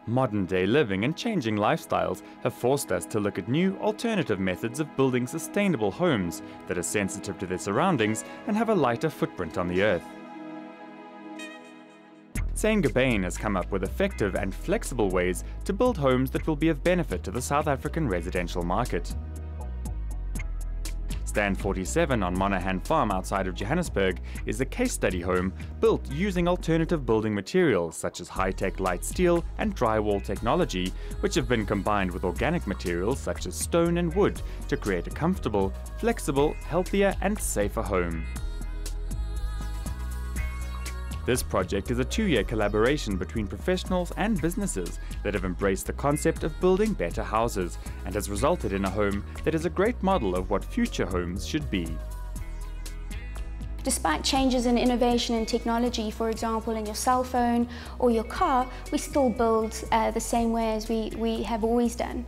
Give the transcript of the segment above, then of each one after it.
Modern-day living and changing lifestyles have forced us to look at new, alternative methods of building sustainable homes that are sensitive to their surroundings and have a lighter footprint on the earth. Saint-Gobain has come up with effective and flexible ways to build homes that will be of benefit to the South African residential market. Stand 47 on Monaghan Farm outside of Johannesburg is a case study home built using alternative building materials such as high-tech light steel and drywall technology, which have been combined with organic materials such as stone and wood to create a comfortable, flexible, healthier and safer home. This project is a 2-year collaboration between professionals and businesses that have embraced the concept of building better houses and has resulted in a home that is a great model of what future homes should be. Despite changes in innovation and technology, for example in your cell phone or your car, we still build the same way as we have always done.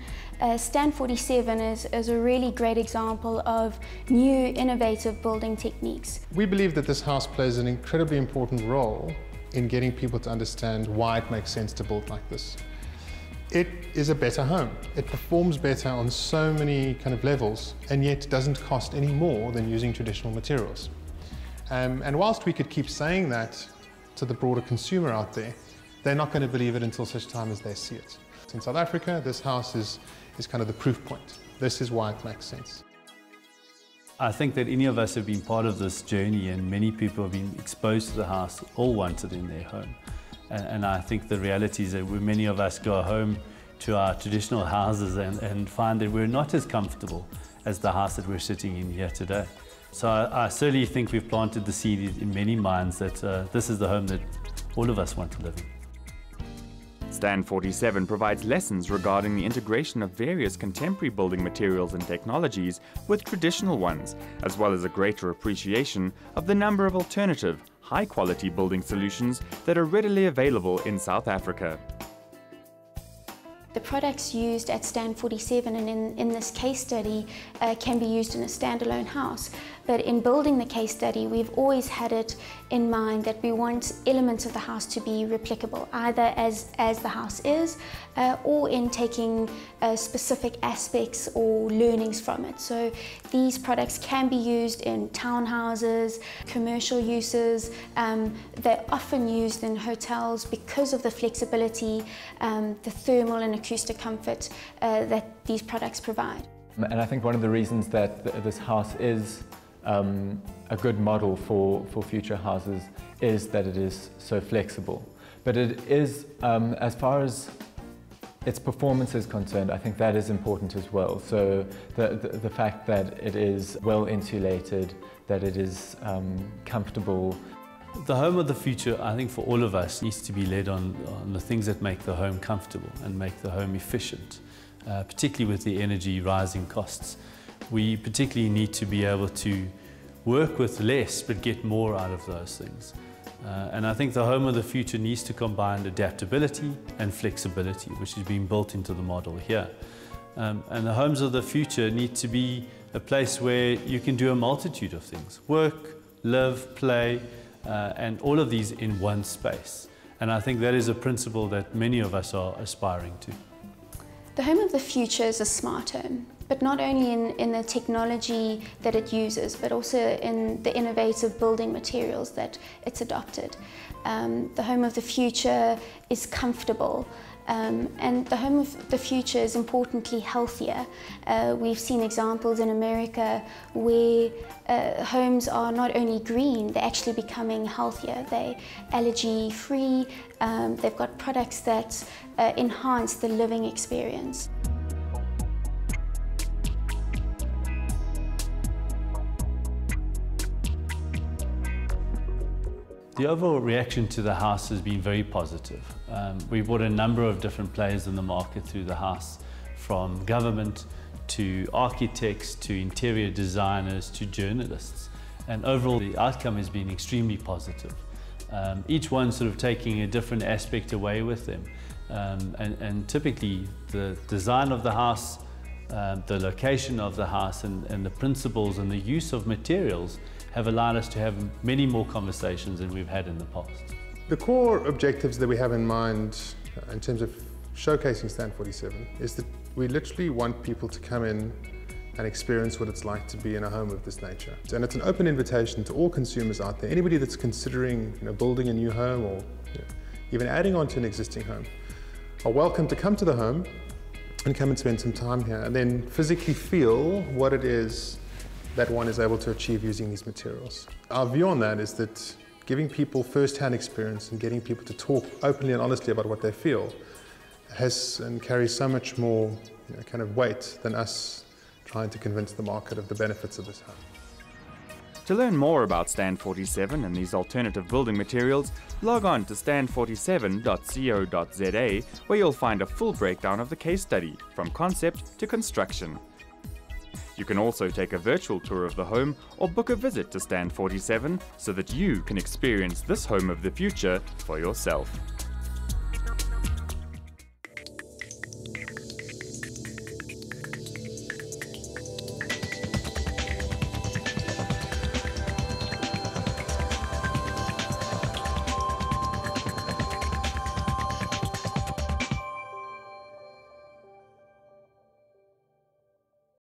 Stand 47 is a really great example of new innovative building techniques. We believe that this house plays an incredibly important role in getting people to understand why it makes sense to build like this. It is a better home. It performs better on so many kind of levels and yet doesn't cost any more than using traditional materials. And whilst we could keep saying that to the broader consumer out there, they're not going to believe it until such time as they see it. In South Africa, this house is kind of the proof point. This is why it makes sense. I think that any of us have been part of this journey, and many people have been exposed to the house, all wanted in their home. And I think the reality is that many of us go home to our traditional houses and find that we're not as comfortable as the house that we're sitting in here today. So I certainly think we've planted the seed in many minds that this is the home that all of us want to live in. Stand 47 provides lessons regarding the integration of various contemporary building materials and technologies with traditional ones, as well as a greater appreciation of the number of alternative, high-quality building solutions that are readily available in South Africa. The products used at Stand 47 and in this case study can be used in a standalone house. But in building the case study, we've always had it in mind that we want elements of the house to be replicable, either as the house is or in taking specific aspects or learnings from it. So these products can be used in townhouses, commercial uses. They're often used in hotels because of the flexibility, the thermal and acoustic comfort that these products provide. And I think one of the reasons that this house is a good model for future houses is that it is so flexible. But it is, as far as its performance is concerned, I think that is important as well. So the fact that it is well insulated, that it is comfortable. The home of the future, I think for all of us, needs to be led on the things that make the home comfortable and make the home efficient, particularly with the energy rising costs. We particularly need to be able to work with less but get more out of those things. And I think the home of the future needs to combine adaptability and flexibility, which is being built into the model here. And the homes of the future need to be a place where you can do a multitude of things. Work, live, play, and all of these in one space. And I think that is a principle that many of us are aspiring to. The home of the future is a smart home, but not only in the technology that it uses, but also in the innovative building materials that it's adopted. The home of the future is comfortable, and the home of the future is importantly healthier. We've seen examples in America where homes are not only green, they're actually becoming healthier. They're allergy-free, they've got products that enhance the living experience. The overall reaction to the house has been very positive. We've brought a number of different players in the market through the house, from government to architects to interior designers to journalists. And overall the outcome has been extremely positive. Each one sort of taking a different aspect away with them. And typically the design of the house, the location of the house and the principles and the use of materials have allowed us to have many more conversations than we've had in the past. The core objectives that we have in mind in terms of showcasing Stand 47 is that we literally want people to come in and experience what it's like to be in a home of this nature. And it's an open invitation to all consumers out there, anybody that's considering building a new home or even adding on to an existing home, are welcome to come to the home and come and spend some time here and then physically feel what it is that one is able to achieve using these materials. Our view on that is that giving people first-hand experience and getting people to talk openly and honestly about what they feel has and carries so much more kind of weight than us trying to convince the market of the benefits of this home. To learn more about Stand 47 and these alternative building materials, log on to stand47.co.za, where you'll find a full breakdown of the case study, from concept to construction. You can also take a virtual tour of the home or book a visit to Stand 47 so that you can experience this home of the future for yourself.